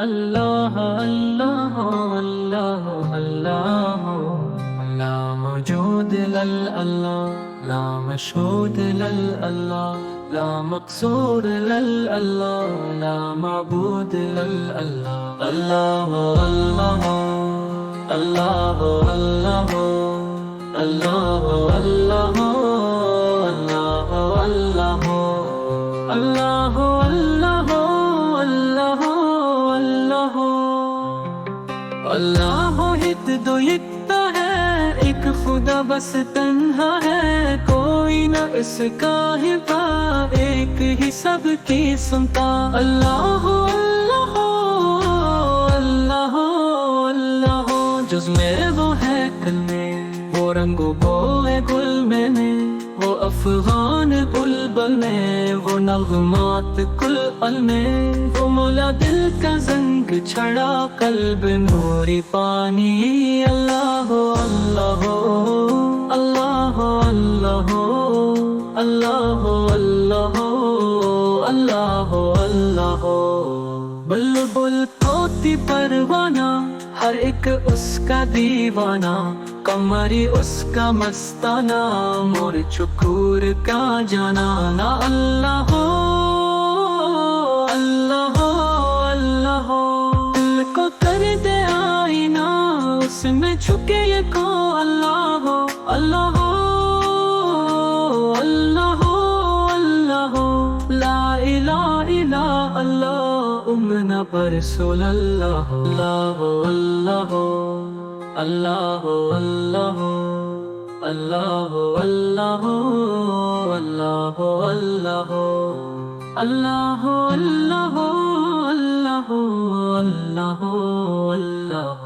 اللہ اللہ اللہ اللہ لا موجود للہ لا مشہود للہ لا مقصود للہ لا معبود للہ اللہ اللہ اللہ اللہ اللہ اللہ اللہ اللہ اللہ اللہ اللہ ہت دو یکتا ہے ایک خدا بس تنہا ہے کوئی نہ اس کا ہوا ایک ہی سب کی سنتا اللہ اللہ اللہ اللہ جز میں وہ ہے کل میں وہ رنگ بو ہے گل میں نے وہ افغان بلبل میں وہ نغمات کل پل میں وہ مولا دل کا زنگ چھڑا قلب نوری پانی اللہ اللہ اللہ اللہ اللہ اللہ اللہ اللہ بلبل طوطی پروانہ ہر ایک اس کا دیوانہ قمری اس کا مستانہ مور چکور کا جانانا اللہ اللہ اللہ دل کو کر دے آئینہ اس میں چھکے یہ کو اللہ اللہ اللہ اللہ لا الہ الا اللہ امنا برسول اللہ اللہ اللہ اللہ اللہ اللہ اللہ اللہ اللہ اللہ اللہ اللہ اللہ اللہ